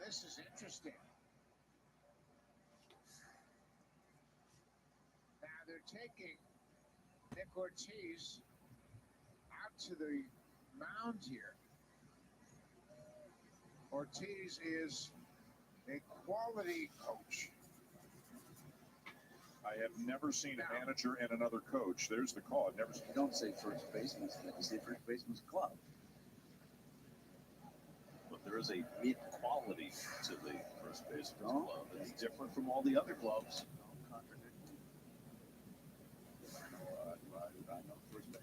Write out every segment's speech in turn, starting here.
this is interesting. Now they're taking Nick Ortiz out to the mound here. Ortiz is a quality coach. I have never seen a manager and another coach. There's the call. I've never seen. You don't say first baseman. You say first baseman's club. But there is a mid-quality to the first baseman's club. It's different from all the other clubs. I know first base.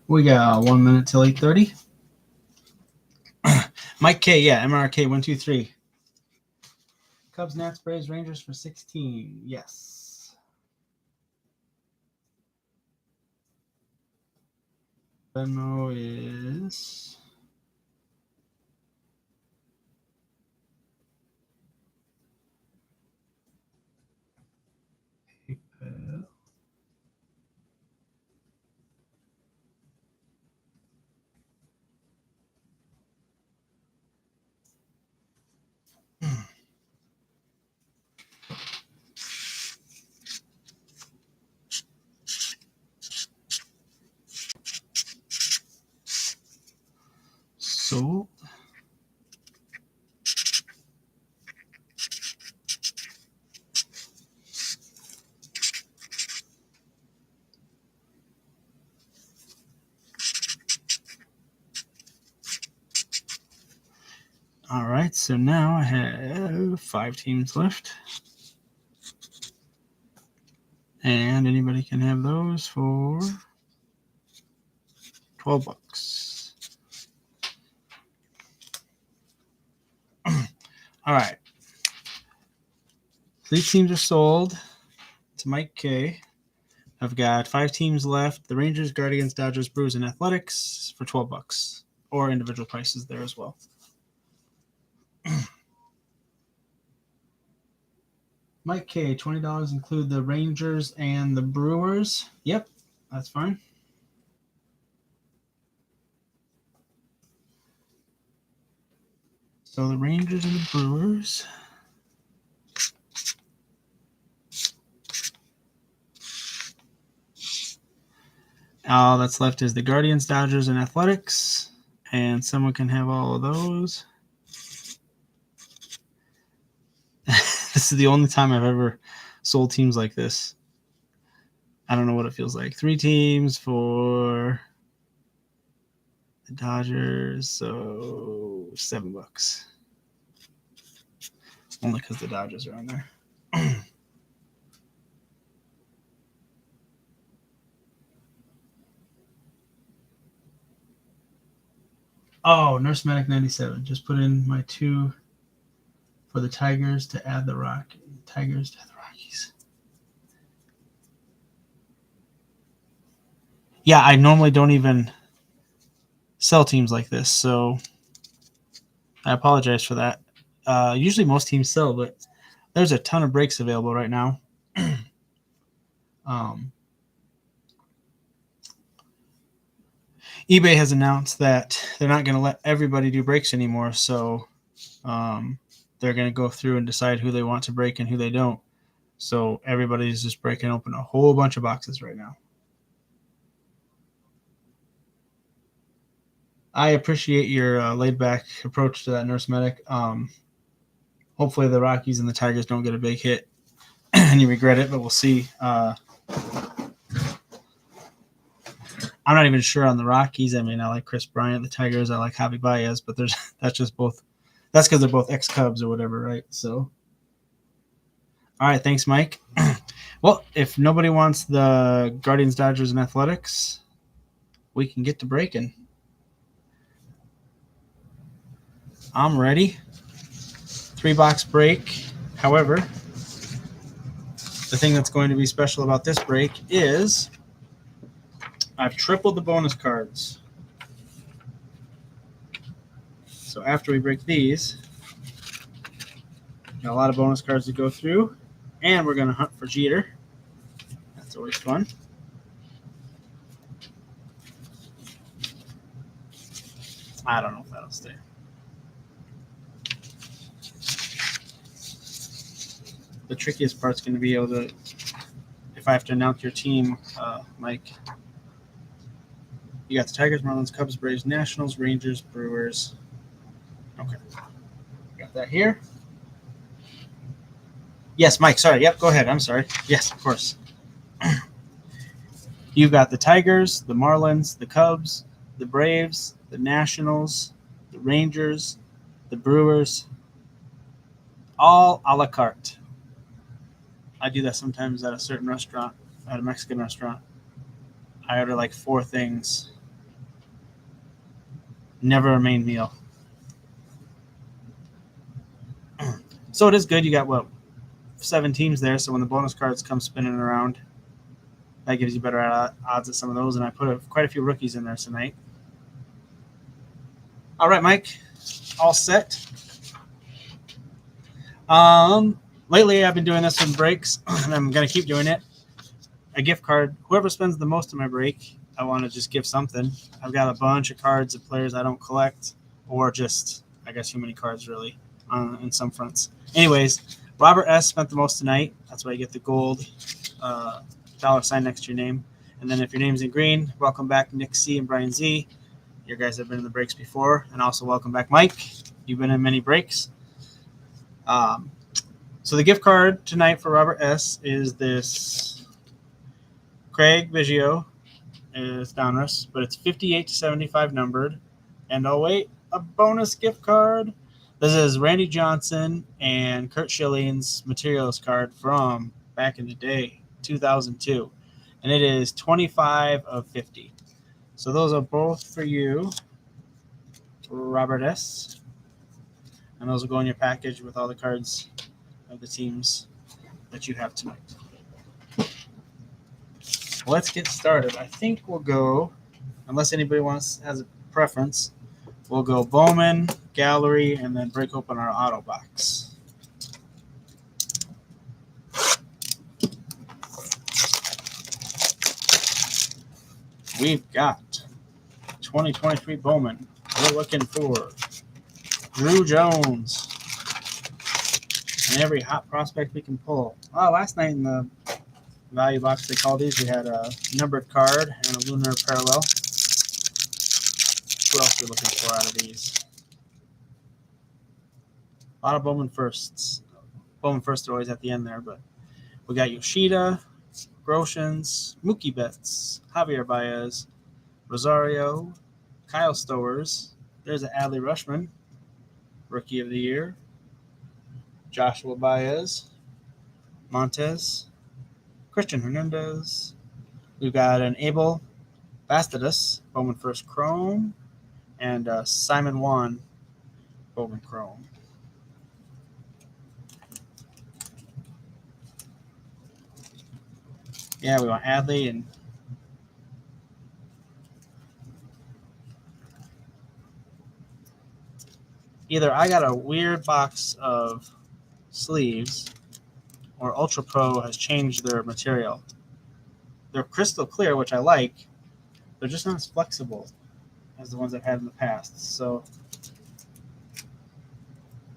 We got 1 minute till 8:30. Mike K, yeah, MRK 123. Cubs, Nats, Braves, Rangers for 16. Yes. Venmo is PayPal. Sold. All right, so now I have 5 teams left. And anybody can have those for $12. All right. 3 teams are sold to Mike K. I've got 5 teams left. The Rangers, Guardians, Dodgers, Brewers, and Athletics for $12. Or individual prices there as well. Mike K, $20 include the Rangers and the Brewers. Yep, that's fine. So the Rangers and the Brewers. All that's left is the Guardians, Dodgers, and Athletics. And someone can have all of those. This is the only time I've ever sold teams like this. I don't know what it feels like. 3 teams for the Dodgers, so $7. Only because the Dodgers are on there. Oh, Nurse Medic 97. Just put in my 2 for the Tigers to add the Rockies. Tigers to add the Rockies. Yeah, I normally don't even sell teams like this, so I apologize for that. Usually most teams sell, but there's a ton of breaks available right now. eBay has announced that they're not going to let everybody do breaks anymore, so they're going to go through and decide who they want to break and who they don't. So everybody's just breaking open a whole bunch of boxes right now. I appreciate your laid-back approach to that, Nurse Medic. Hopefully the Rockies and the Tigers don't get a big hit and you regret it, but we'll see. I'm not even sure on the Rockies. I mean, I like Chris Bryant. The Tigers, I like Javi Baez, but that's because they're both ex-Cubs or whatever, right? So, all right, thanks, Mike. Well, if nobody wants the Guardians, Dodgers, and Athletics, we can get to breaking. I'm ready. 3-box break. However, the thing that's going to be special about this break is I've tripled the bonus cards. So after we break these, got a lot of bonus cards to go through, and we're going to hunt for Jeter. That's always fun. I don't know if that'll stay. The trickiest part's going to be able to, if I have to announce your team, Mike. You got the Tigers, Marlins, Cubs, Braves, Nationals, Rangers, Brewers. Okay. Got that here. Yes, Mike, sorry. Yep, go ahead. I'm sorry. Yes, of course. You've got the Tigers, the Marlins, the Cubs, the Braves, the Nationals, the Rangers, the Brewers, all a la carte. I do that sometimes at a certain restaurant, at a Mexican restaurant. I order like 4 things. Never a main meal. So it is good. You got, 7 teams there. So when the bonus cards come spinning around, that gives you better odds at some of those. And I put quite a few rookies in there tonight. All right, Mike. All set. Lately, I've been doing this in breaks, and I'm going to keep doing it. A gift card. Whoever spends the most of my break, I want to just give something. I've got a bunch of cards of players I don't collect, or just, I guess, human cards, really, in some fronts. Anyways, Robert S. spent the most tonight. That's why you get the gold dollar sign next to your name. And then if your name's in green, welcome back Nick C. and Brian Z. You guys have been in the breaks before. And also welcome back Mike. You've been in many breaks. So the gift card tonight for Robert S. is this Craig Biggio. Is Donruss, but it's 58 to 75 numbered. And oh wait, a bonus gift card. This is Randy Johnson and Kurt Schilling's materials card from back in the day, 2002. And it is 25 of 50. So those are both for you, Robert S. And those will go in your package with all the cards of the teams that you have tonight. Let's get started. I think we'll go, unless anybody has a preference, we'll go Bowman, Gallery, and then break open our auto box. We've got 2023 Bowman. We're looking for Drew Jones and every hot prospect we can pull. Oh, last night in the value box they call these, we had a numbered card and a lunar parallel. What else are we looking for out of these? A lot of Bowman firsts. Bowman firsts are always at the end there, but we got Yoshida, Groshans, Mookie Betts, Javier Baez, Rosario, Kyle Stowers. There's an Adley Rutschman, Rookie of the Year. Joshua Baez, Montez, Christian Hernandez. We've got an Abel Bastidus, Bowman First Chrome, and Simon Wan, Bowman Chrome. Yeah, we want Adley and either I got a weird box of sleeves or Ultra Pro has changed their material. They're crystal clear, which I like. They're just not as flexible as the ones I've had in the past. So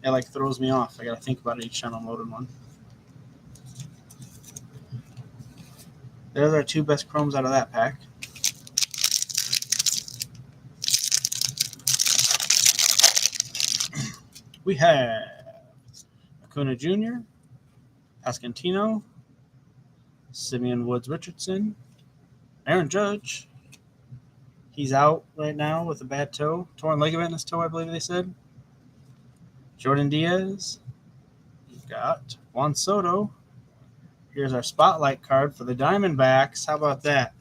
It like throws me off. I got to think about it each time I'm loading one. There's our 2 best chromes out of that pack. We have Acuna Jr., Pascantino, Simeon Woods Richardson, Aaron Judge. He's out right now with a bad toe, torn ligament in his toe, I believe they said. Jordan Diaz. You've got Juan Soto. Here's our spotlight card for the Diamondbacks. How about that?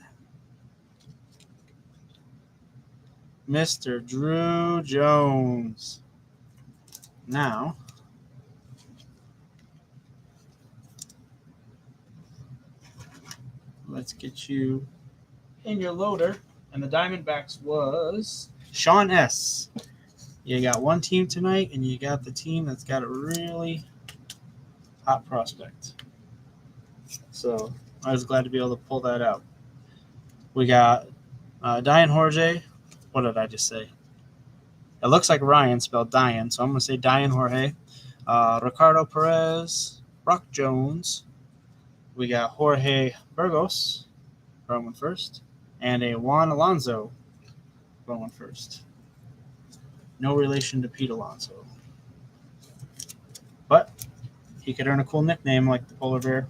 Mr. Drew Jones. Now, let's get you in your loader. And the Diamondbacks was Sean S. You got one team tonight, and you got the team that's got a really hot prospect. So I was glad to be able to pull that out. We got Diane Jorge. What did I just say? It looks like Ryan spelled Diane, so I'm going to say Diane Jorge. Ricardo Perez, Brock Jones. We got Jorge Burgos, going first, and a Juan Alonso, going first. No relation to Pete Alonso. But he could earn a cool nickname like the polar bear.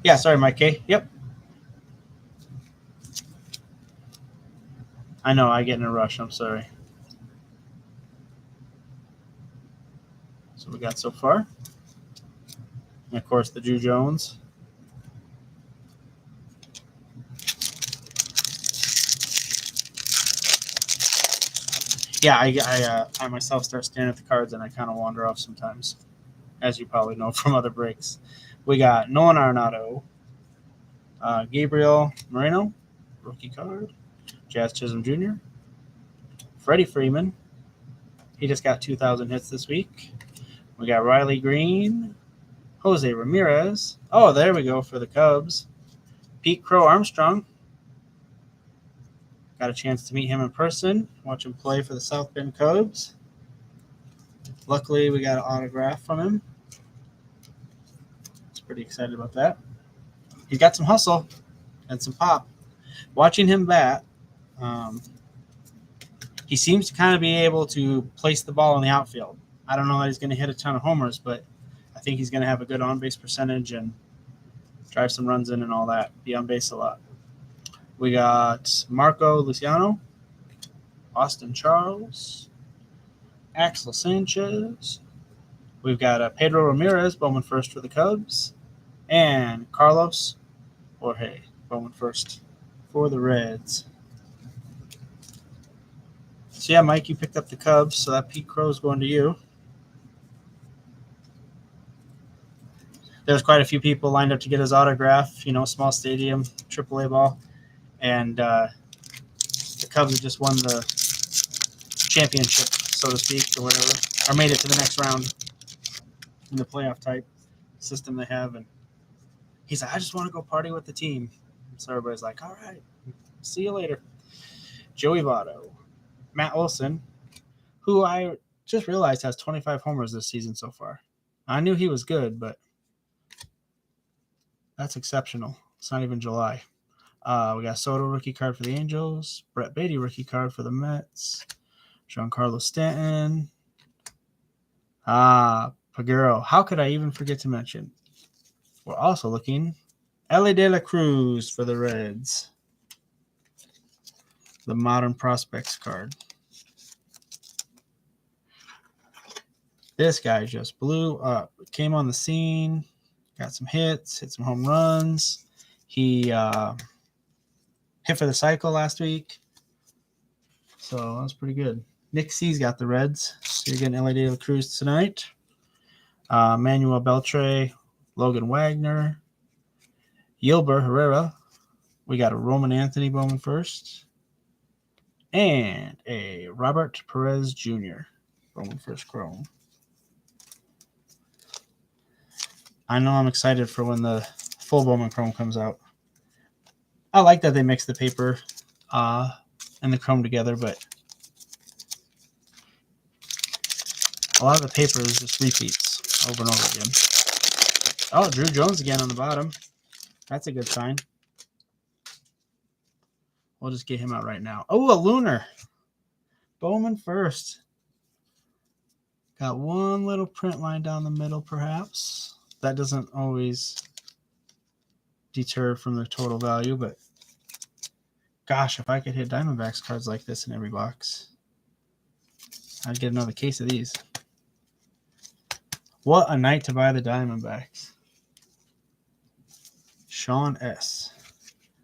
Yeah, sorry, Mike K. Yep. I know, I get in a rush. I'm sorry. So we got so far. And, of course, the Drew Jones. Yeah, I myself start staring at the cards and I kind of wander off sometimes, as you probably know from other breaks. We got Nolan Arenado, Gabriel Moreno, rookie card, Jazz Chisholm Jr., Freddie Freeman. He just got 2,000 hits this week. We got Riley Green, Jose Ramirez. Oh, there we go for the Cubs. Pete Crow Armstrong. Got a chance to meet him in person, watch him play for the South Bend Cubs. Luckily, we got an autograph from him. I was pretty excited about that. He's got some hustle and some pop. Watching him bat, he seems to kind of be able to place the ball in the outfield. I don't know that he's going to hit a ton of homers, but I think he's going to have a good on-base percentage and drive some runs in and all that, be on base a lot. We got Marco Luciano, Austin Charles, Axel Sanchez. We've got Pedro Ramirez, Bowman first for the Cubs, and Carlos Jorge, Bowman first for the Reds. So yeah, Mike, you picked up the Cubs, so that Pete Crow's going to you. There's quite a few people lined up to get his autograph, small stadium, AAA ball. And the Cubs have just won the championship, so to speak, or whatever, or made it to the next round in the playoff type system they have. And he's like, I just want to go party with the team. So everybody's like, all right, see you later. Joey Votto, Matt Olson, who I just realized has 25 homers this season so far. I knew he was good, but that's exceptional. It's not even July. We got Soto rookie card for the Angels, Brett Beatty rookie card for the Mets, Giancarlo Stanton, Paguro. How could I even forget to mention? We're also looking Ellie De La Cruz for the Reds, the Modern Prospects card. This guy just blew up. Came on the scene, got some hits, hit some home runs. He hit for the cycle last week. So that was pretty good. Nick C's got the Reds. So you're getting Ellie De La Cruz tonight. Manuel Beltre, Logan Wagner, Yilber Herrera. We got a Roman Anthony Bowman first. And a Robert Perez Jr. Bowman first chrome. I know I'm excited for when the full Bowman chrome comes out. I like that they mix the paper and the chrome together, but a lot of the paper is just repeats over and over again. Oh, Drew Jones again on the bottom. That's a good sign. We'll just get him out right now. Oh, a lunar. Bowman first. Got one little print line down the middle, perhaps. That doesn't always deter from the total value, but gosh, if I could hit Diamondbacks cards like this in every box, I'd get another case of these. What a night to buy the Diamondbacks. Sean S.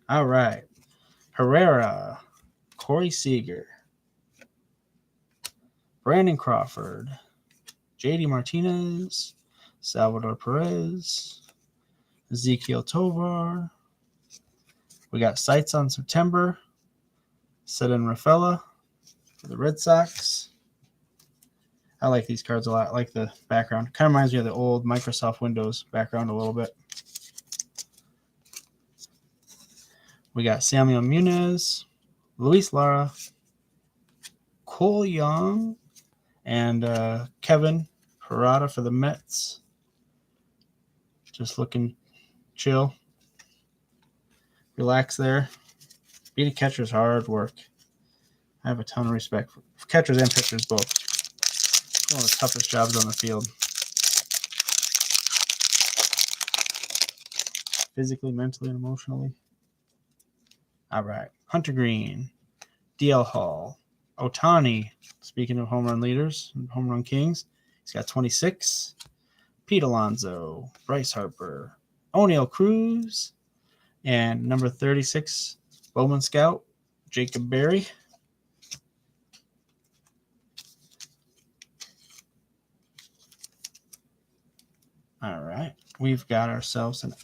All right. Herrera. Corey Seager. Brandon Crawford. JD Martinez. Salvador Perez. Ezekiel Tovar. We got sights on September. Cedin Rafaela for the Red Sox. I like these cards a lot. I like the background. Kind of reminds me of the old Microsoft Windows background a little bit. We got Samuel Munez, Luis Lara, Cole Young, and Kevin Parada for the Mets. Just looking chill. Relax there. Beat a catcher's hard work. I have a ton of respect for catchers and pitchers both. One of the toughest jobs on the field. Physically, mentally, and emotionally. All right. Hunter Green. DL Hall. Ohtani. Speaking of home run leaders and home run kings, he's got 26. Pete Alonso. Bryce Harper. O'Neal Cruz. And number 36, Bowman Scout, Jacob Berry. All right. We've got ourselves an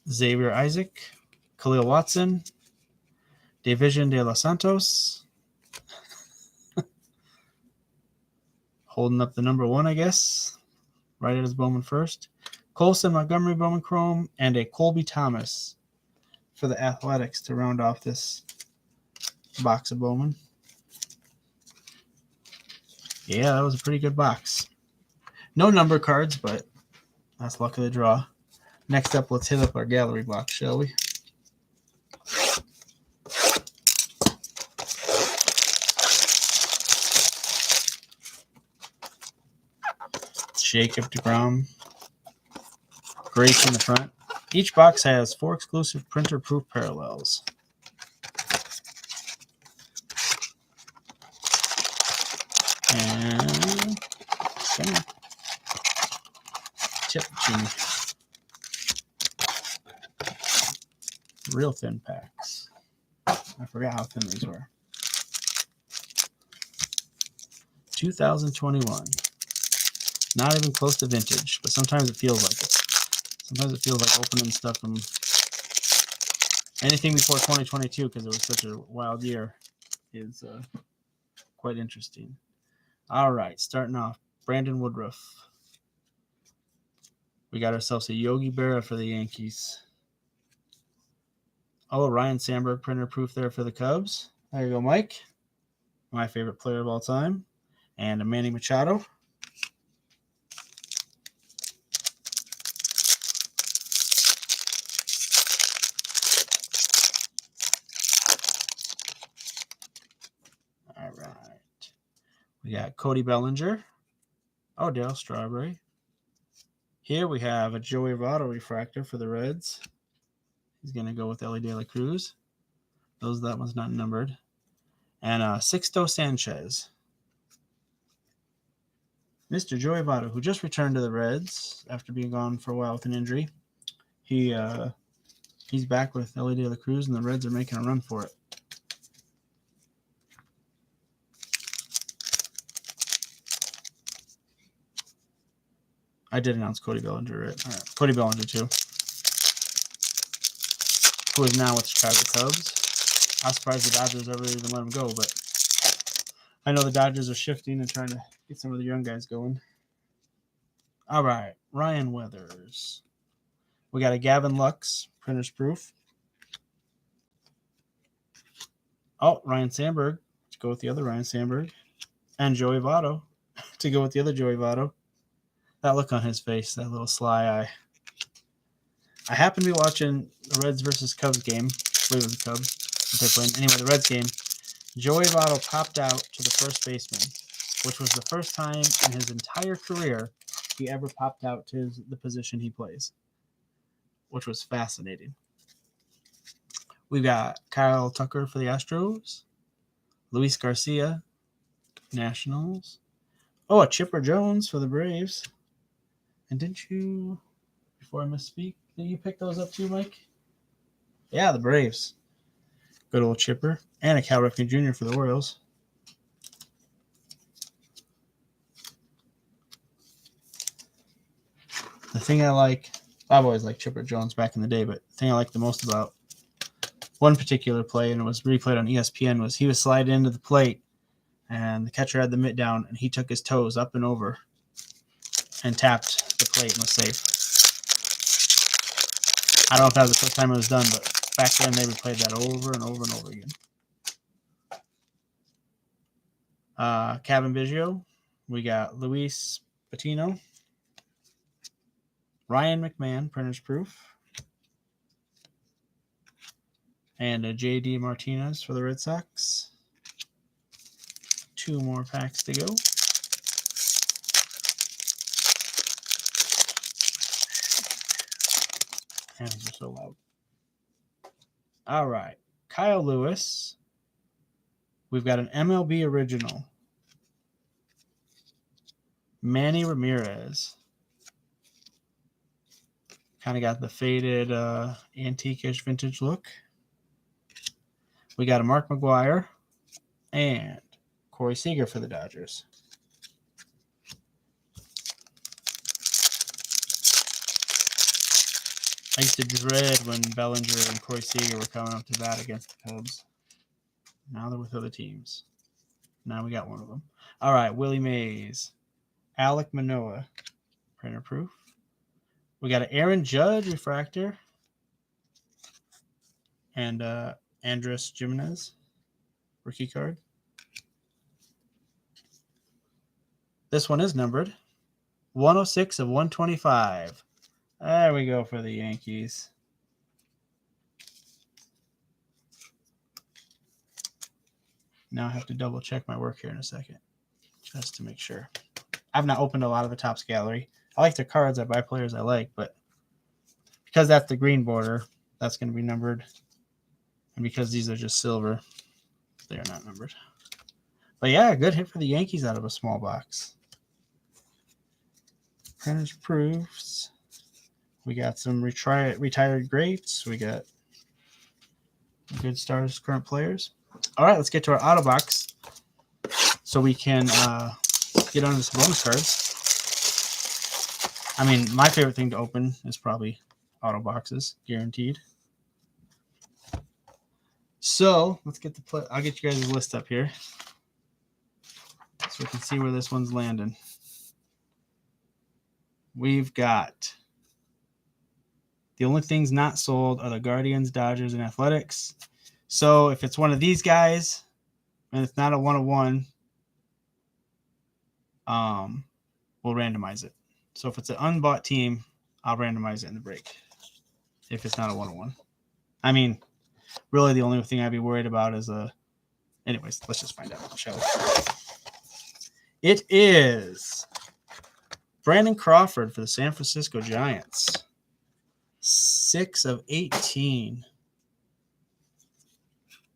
Xavier Isaac, Khalil Watson, Division de los Santos. Holding up the number 1, I guess. Right at his Bowman first. Colson Montgomery Bowman Chrome, and a Colby Thomas for the Athletics to round off this box of Bowman. Yeah, that was a pretty good box. No number cards, but that's luck of the draw. Next up, let's hit up our gallery box, shall we? Jacob deGrom. Grace in the front. Each box has 4 exclusive printer-proof parallels. And tip Jimmy. Real thin packs. I forgot how thin these were. 2021. Not even close to vintage, but sometimes it feels like it. Sometimes it feels like opening stuff from anything before 2022 because it was such a wild year is quite interesting. All right, starting off, Brandon Woodruff. We got ourselves a Yogi Berra for the Yankees. Oh, Ryan Sandberg printer proof there for the Cubs. There you go, Mike. My favorite player of all time. And a Manny Machado. All right. We got Cody Bellinger. Oh, Dale Strawberry. Here we have a Joey Votto refractor for the Reds. He's going to go with Ellie De La Cruz. That one's not numbered. And Sixto Sanchez. Mr. Joey Votto, who just returned to the Reds after being gone for a while with an injury. He's back with Ellie De La Cruz, and the Reds are making a run for it. I did announce Cody Bellinger, right? All right. Cody Bellinger, too. Who is now with the Chicago Cubs. I'm surprised the Dodgers ever even let him go, but I know the Dodgers are shifting and trying to get some of the young guys going. All right. Ryan Weathers. We got a Gavin Lux, printer's proof. Oh, Ryan Sandberg. go with the other Ryan Sandberg. And Joey Votto to go with the other Joey Votto. That look on his face, that little sly eye. I happened to be watching the Reds versus Cubs game. I believe it was the Cubs. But they're playing. Anyway, the Reds game. Joey Votto popped out to the first baseman, which was the first time in his entire career he ever popped out to the position he plays, which was fascinating. We've got Kyle Tucker for the Astros, Luis Garcia, Nationals. Oh, a Chipper Jones for the Braves. And didn't you, before I misspeak, did you pick those up too, Mike? Yeah, the Braves. Good old Chipper. And a Cal Ripken Jr. for the Orioles. The thing I like, I've always liked Chipper Jones back in the day, but the thing I like the most about one particular play, and it was replayed on ESPN, was he was sliding into the plate, and the catcher had the mitt down, and he took his toes up and over and tapped the plate and was safe. I don't know if that was the first time it was done, but back then they replayed that over and over and over again. Kevin Biggio. We got Luis Patino. Ryan McMahon, printer's proof. And a J.D. Martinez for the Red Sox. 2 more packs to go. Hands are so loud. All right. Kyle Lewis. We've got an MLB original. Manny Ramirez. Kind of got the faded antique-ish vintage look. We got a Mark McGwire and Corey Seager for the Dodgers. I used to dread when Bellinger and Corey Seager were coming up to bat against the Cubs. Now they're with other teams. Now we got one of them. All right, Willie Mays. Alek Manoah, printer proof. We got an Aaron Judge refractor. And Andres Gimenez, rookie card. This one is numbered 106 of 125. There we go for the Yankees. Now I have to double check my work here in a second, just to make sure. I've not opened a lot of the Topps gallery. I like the cards. I buy players I like, but because that's the green border, that's going to be numbered. And because these are just silver, they are not numbered. But yeah, good hit for the Yankees out of a small box. Printer's proofs. We got some retired greats. We got good stars, current players. All right, let's get to our auto box so we can get on to some bonus cards. I mean, my favorite thing to open is probably auto boxes, guaranteed. So let's get the I'll get you guys a list up here so we can see where this one's landing. We've got the only things not sold are the Guardians, Dodgers, and Athletics. So if it's one of these guys and it's not a 101, we'll randomize it. So if it's an unbought team, I'll randomize it in the break if it's not a 101. I mean, really the only thing I'd be worried about is anyways, let's just find out, shall we? It is Brandon Crawford for the San Francisco Giants. 6 of 18.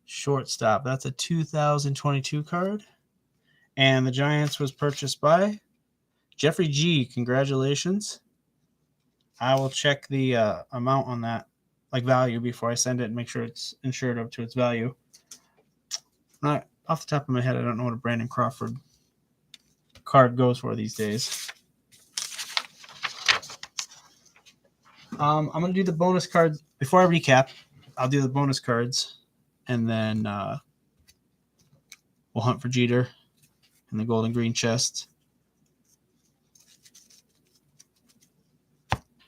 Shortstop. That's a 2022 card. And the Giants was purchased by Jeffrey G. Congratulations. I will check the amount on that, like value, before I send it and make sure it's insured up to its value. Not off the top of my head, I don't know what a Brandon Crawford card goes for these days. I'm going to do the bonus cards. Before I recap, I'll do the bonus cards, and then we'll hunt for Jeter in the gold and green chest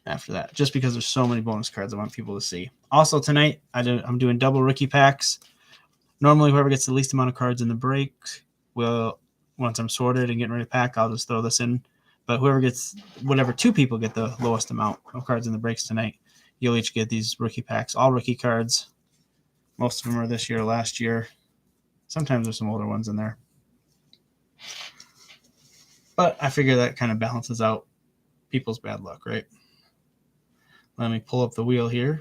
after that, just because there's so many bonus cards I want people to see. Also tonight, I'm doing double rookie packs. Normally, whoever gets the least amount of cards in the break will, once I'm sorted and getting ready to pack, I'll just throw this in. But whoever gets, whatever two people get the lowest amount of cards in the breaks tonight, you'll each get these rookie packs. All rookie cards. Most of them are this year, last year. Sometimes there's some older ones in there. But I figure that kind of balances out people's bad luck, right? Let me pull up the wheel here.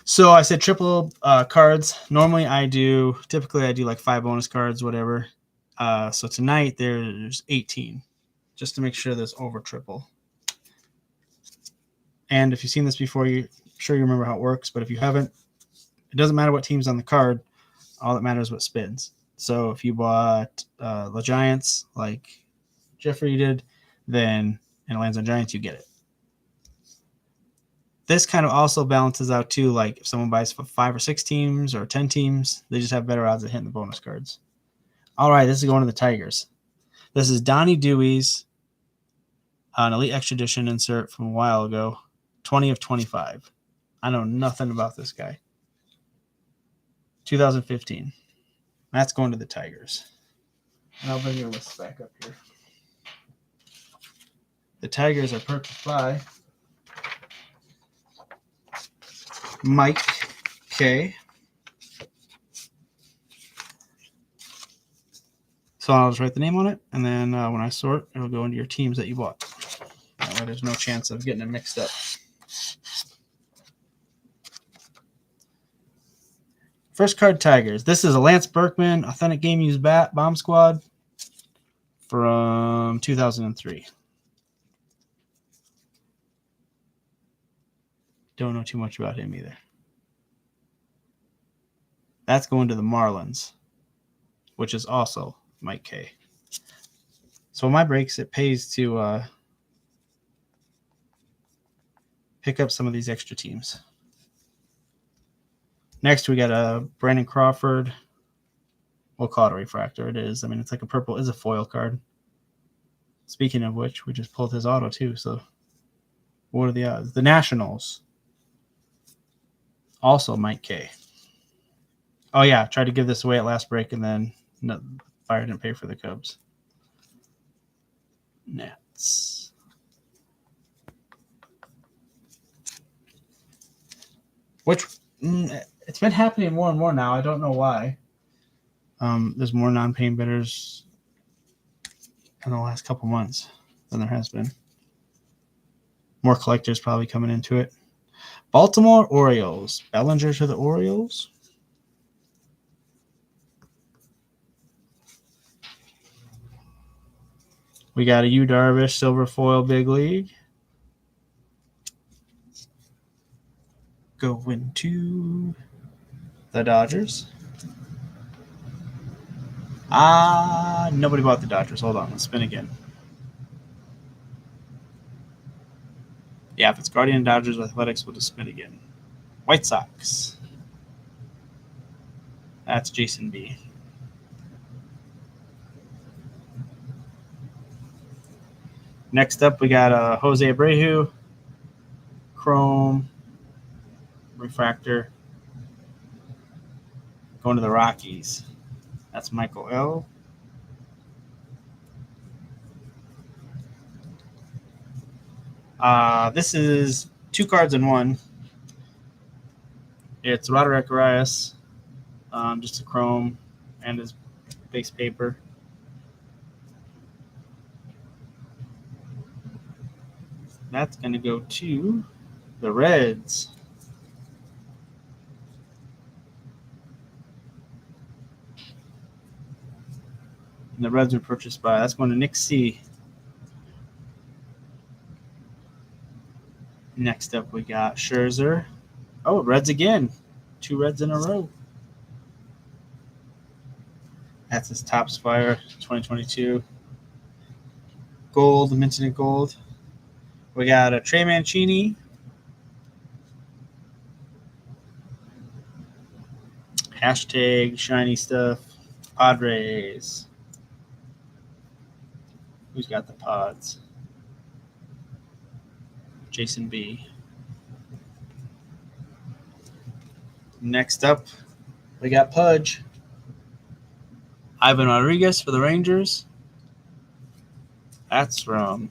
So I said triple cards. Normally typically I do like 5 bonus cards, whatever. So tonight there's 18, just to make sure there's over triple. And if you've seen this before, I'm sure you remember how it works. But if you haven't, it doesn't matter what team's on the card. All that matters is what spins. So if you bought the Giants, like Jeffrey did, then and it lands on Giants, you get it. This kind of also balances out too. Like if someone buys for 5 or 6 teams or 10 teams, they just have better odds of hitting the bonus cards. All right, this is going to the Tigers. This is Donnie Dewey's an Elite Extra Edition insert from a while ago. 20 of 25. I know nothing about this guy. 2015. That's going to the Tigers. And I'll bring your list back up here. The Tigers are purchased by Mike K. So I'll just write the name on it, and then when I sort, it'll go into your teams that you bought. That way there's no chance of getting it mixed up. First card, Tigers. This is a Lance Berkman Authentic Game Used Bomb Squad from 2003. Don't know too much about him either. That's going to the Marlins, which is also Mike K. So my breaks, it pays to pick up some of these extra teams. Next, we got a Brandon Crawford. We'll call it a refractor. It is. I mean, it's like a purple. It's a foil card. Speaking of which, we just pulled his auto too. So what are the odds? The Nationals. Also Mike K. Oh, yeah. Tried to give this away at last break, and then Fire didn't pay for the Cubs. Nets. Which... it's been happening more and more now. I don't know why. There's more non-paying bidders in the last couple months than there has been. More collectors probably coming into it. Baltimore Orioles. Bellinger to the Orioles. We got a Yu Darvish Silver Foil Big League. Going to the Dodgers. Nobody bought the Dodgers. Hold on. Let's spin again. Yeah, if it's Guardian Dodgers Athletics, we'll just spin again. White Sox. That's Jason B. Next up, we got Jose Abreu. Chrome. Refractor. Going to the Rockies. That's Michael L. This is 2 cards in one. It's Roderick Arias, just a chrome and his base paper. That's going to go to the Reds. And the Reds were purchased by, that's going to Nick C. Next up, we got Scherzer. Oh, Reds again. 2 Reds in a row. That's his Topps Fire 2022. Gold, minted in gold. We got a Trey Mancini. Hashtag shiny stuff. Padres. Who's got the pods? Jason B. Next up, we got Pudge. Ivan Rodriguez for the Rangers. That's from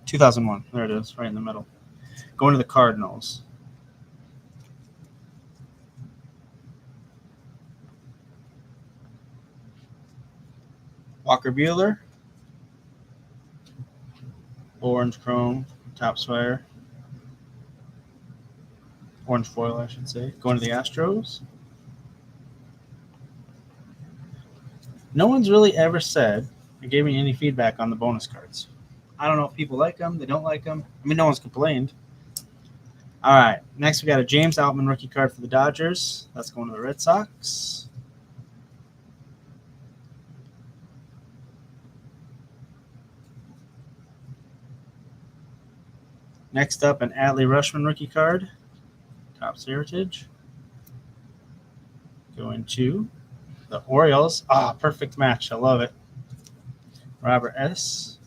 2001. There it is, right in the middle. Going to the Cardinals. Walker Buehler. Orange Chrome, Topps Fire. Orange foil, I should say. Going to the Astros. No one's really ever said or gave me any feedback on the bonus cards. I don't know if people like them, they don't like them. I mean, no one's complained. All right, next we got a James Outman rookie card for the Dodgers. That's going to the Red Sox. Next up, an Adley Rutschman rookie card. Topps Heritage. Going to the Orioles. Perfect match. I love it. Robert S.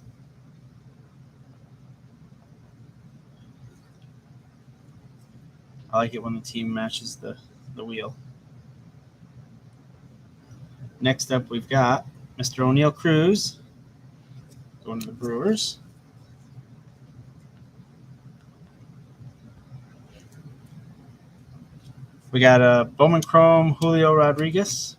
I like it when the team matches the wheel. Next up, we've got Mr. O'Neill Cruz. Going to the Brewers. We got a Bowman Chrome Julio Rodriguez.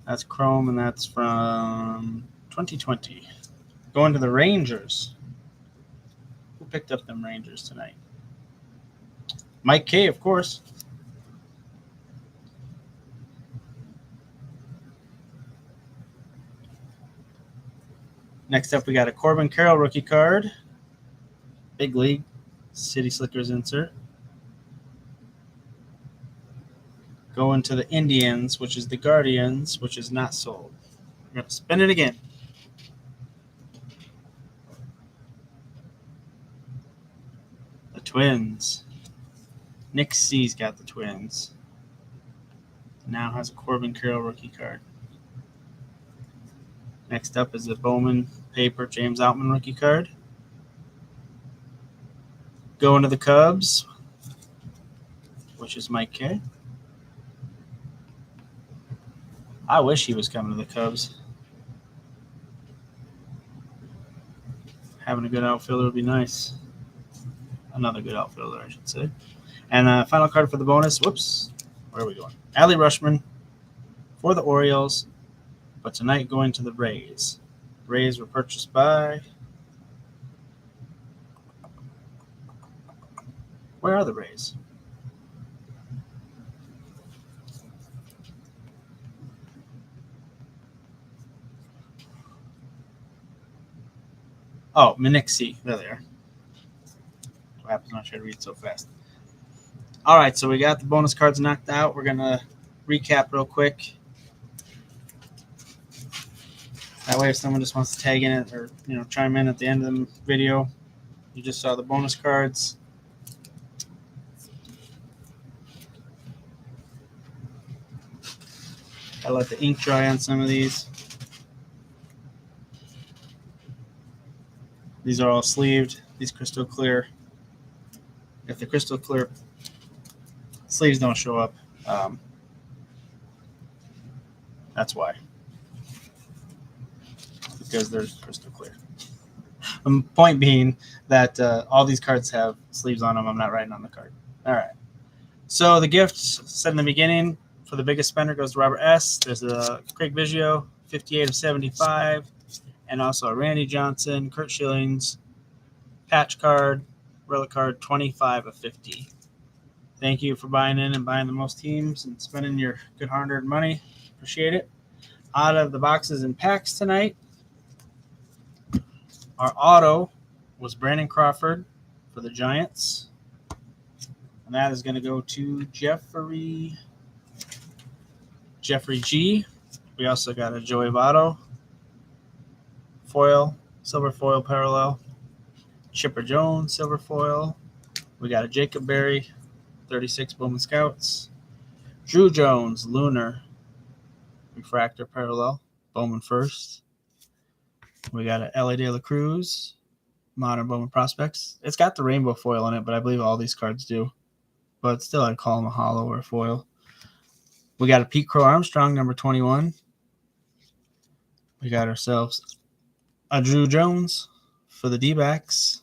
That's Chrome, and that's from 2020. Going to the Rangers. Who picked up them Rangers tonight? Mike K, of course. Next up, we got a Corbin Carroll rookie card. Big League City Slickers insert. Going to the Indians, which is the Guardians, which is not sold. We're going to spin it again. The Twins. Nick C's got the Twins. Now has a Corbin Carroll rookie card. Next up is a Bowman paper James Outman rookie card. Going to the Cubs, which is Mike K. I wish he was coming to the Cubs. Having a good outfielder would be nice. Another good outfielder, I should say. And final card for the bonus. Whoops. Where are we going? Adley Rutschman for the Orioles, but tonight going to the Rays. Rays were purchased by... Where are the Rays? Oh, Minixie. There they are. What happens when I try to read so fast? All right, so we got the bonus cards knocked out. We're going to recap real quick. That way, if someone just wants to tag in it or chime in at the end of the video, you just saw the bonus cards. I let the ink dry on some of these. These are all sleeved. These crystal clear. If the crystal clear sleeves don't show up, that's why. Because they're crystal clear. The point being that all these cards have sleeves on them. I'm not writing on the card. All right. So the gift said in the beginning for the biggest spender goes to Robert S. There's a Craig Biggio, 58 of 75, and also a Randy Johnson, Kurt Schillings, patch card, relic card, 25 of 50. Thank you for buying in and buying the most teams and spending your good hard-earned money. Appreciate it. Out of the boxes and packs tonight, our auto was Brandon Crawford for the Giants. And that is going to go to Jeffrey G. We also got a Joey Votto foil, silver foil parallel. Chipper Jones, silver foil. We got a Jacob Berry, 36 Bowman Scouts. Drew Jones, Lunar. refractor parallel, Bowman first. We got a L.A. De La Cruz, modern Bowman prospects. It's got the rainbow foil on it, but I believe all these cards do. But still, I'd call them a hollow or a foil. We got a Pete Crow Armstrong, number 21. We got ourselves a Drew Jones for the D-backs.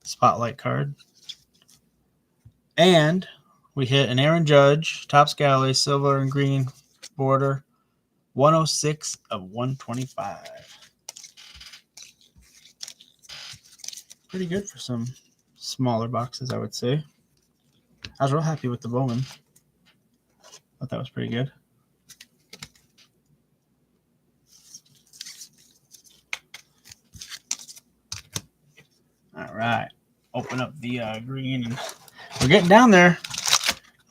Spotlight card. And we hit an Aaron Judge, Topps Galley, silver and green border, 106 of 125. Pretty good for some smaller boxes, I would say. I was real happy with the Bowman. Thought that was pretty good. All right. Open up the green. And we're getting down there.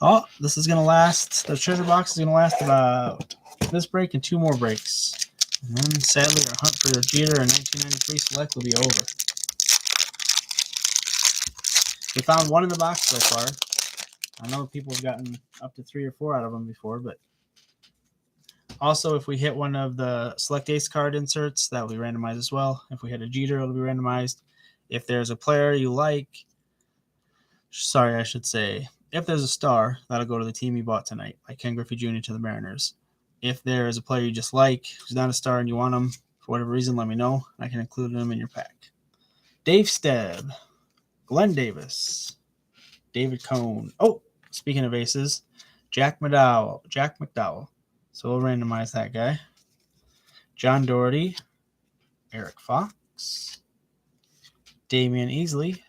Oh, this is going to last. The treasure box is going to last about this break and 2 more breaks. And then, sadly, our hunt for Jeter and 1993 select will be over. We found 1 in the box so far. I know people have gotten up to 3 or 4 out of them before, but also if we hit one of the select ace card inserts, that will be randomized as well. If we hit a Jeter, it'll be randomized. If there's a player you like, sorry, I should say, if there's a star, that'll go to the team you bought tonight, like Ken Griffey Jr. to the Mariners. If there is a player you just like, who's not a star and you want him, for whatever reason, let me know. I can include him in your pack. Dave Stebb, Glenn Davis, David Cone. Oh, speaking of aces, Jack McDowell. So we'll randomize that guy. John Doherty, Eric Fox, Damian Easley,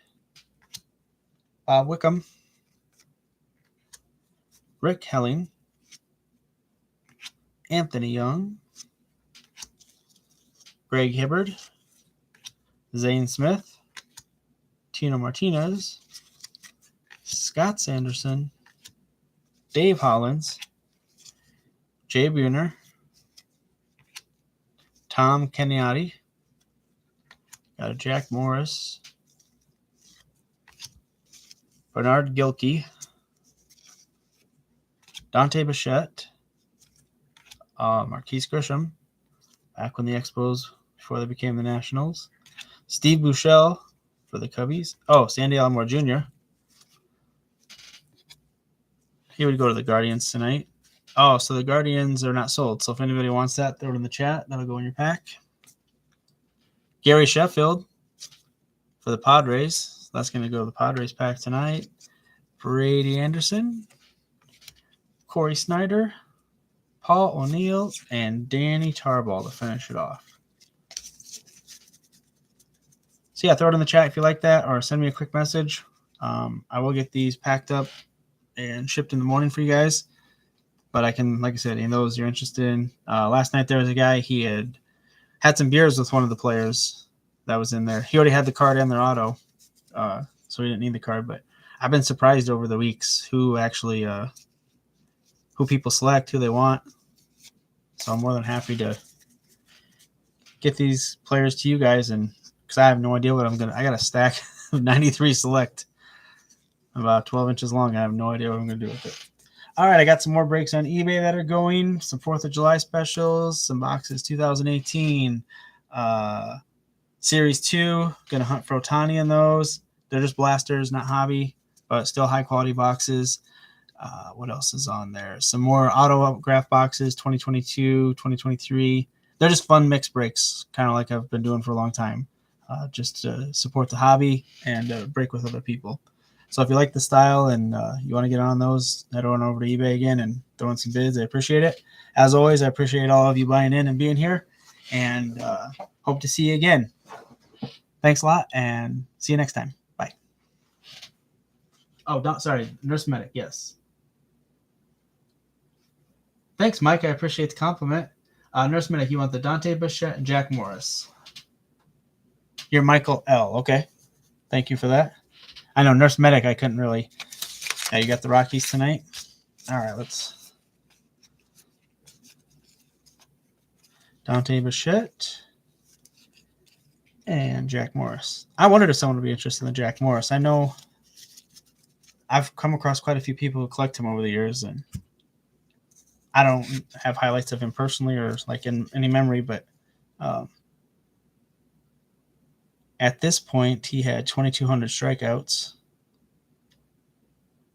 Bob Wickham, Rick Helling, Anthony Young, Greg Hibbard, Zane Smith, Tino Martinez, Scott Sanderson, Dave Hollins, Jay Buhner, Tom Kenyatte, got a Jack Morris, Bernard Gilkey, Dante Bichette, Marquise Grisham, back when the Expos, before they became the Nationals, Steve Buechele for the Cubbies. Oh, Sandy Alomar Jr. He would go to the Guardians tonight. Oh, so the Guardians are not sold. So if anybody wants that, throw it in the chat. That'll go in your pack. Gary Sheffield for the Padres. That's going to go to the Padres pack tonight. Brady Anderson, Corey Snyder, Paul O'Neill, and Danny Tarball to finish it off. So yeah, throw it in the chat if you like that, or send me a quick message. I will get these packed up and shipped in the morning for you guys. But I can, like I said, any of those you're interested in. Last night there was a guy, he had some beers with one of the players that was in there. He already had the card and their auto, so he didn't need the card. But I've been surprised over the weeks who actually, who people select, who they want. So I'm more than happy to get these players to you guys, and because I have no idea what I got a stack of 93 select, about 12 inches long. I have no idea what I'm going to do with it. All right, I got some more breaks on eBay that are going, some 4th of July specials, some boxes 2018, Series 2, going to hunt for Ohtani in those. They're just blasters, not hobby, but still high-quality boxes. What else is on there? Some more autograph boxes, 2022, 2023. They're just fun mixed breaks, kind of like I've been doing for a long time, just to support the hobby and break with other people. So if you like the style and you want to get on those, head on over to eBay again and throw in some bids. I appreciate it. As always, I appreciate all of you buying in and being here, and hope to see you again. Thanks a lot, and see you next time. Bye. Oh, sorry, Nurse Medic, yes. Thanks, Mike. I appreciate the compliment. Nurse Medic, you want the Dante Bichette and Jack Morris. You're Michael L. Okay. Thank you for that. I know Nurse Medic, I couldn't really. Yeah, you got the Rockies tonight. All right, let's. Dante Bichette and Jack Morris. I wondered if someone would be interested in Jack Morris. I know I've come across quite a few people who collect him over the years, and I don't have highlights of him personally or like in any memory, but at this point he had 2,200 strikeouts,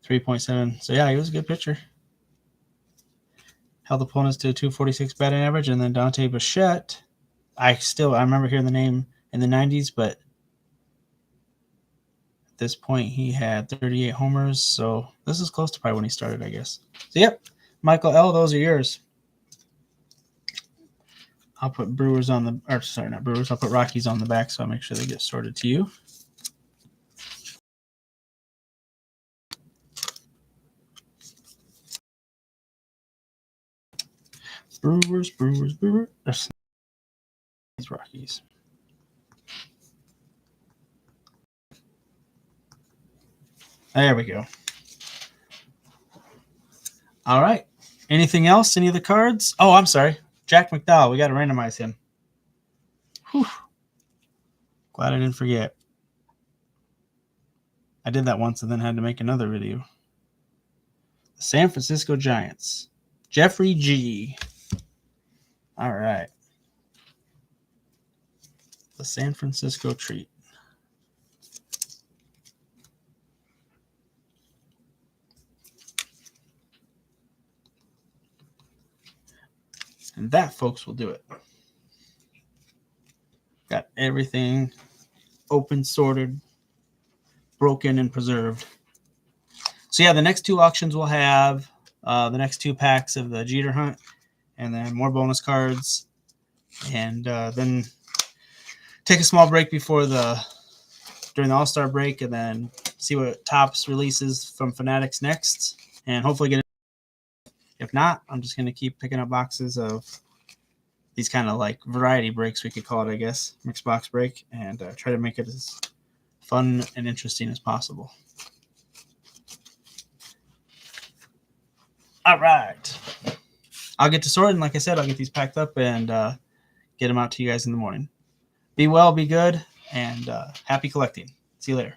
3.7. So yeah, he was a good pitcher. Held opponents to a 246 batting average, and then Dante Bichette. I remember hearing the name in the 90s, but at this point he had 38 homers. So this is close to probably when he started, I guess. So yep, Michael L., those are yours. I'll put Brewers on the, or sorry, not Brewers. I'll put Rockies on the back, so I'll make sure they get sorted to you. Brewers. These Rockies. There we go. All right. Anything else? Any of the cards? Oh, I'm sorry. Jack McDowell. We got to randomize him. Whew. Glad I didn't forget. I did that once and then had to make another video. The San Francisco Giants. Jeffrey G. All right. The San Francisco Treat. And that, folks, will do it. Got everything open, sorted, broken, and preserved. So, yeah, the next two auctions will have the next two packs of the Jeter Hunt and then more bonus cards. And then take a small break during the All-Star break, and then see what Topps releases from Fanatics next. And hopefully get it. If not, I'm just going to keep picking up boxes of these kind of like variety breaks, we could call it, I guess, mixed box break, and try to make it as fun and interesting as possible. All right. I'll get to sorting. Like I said, I'll get these packed up and get them out to you guys in the morning. Be well, be good, and happy collecting. See you later.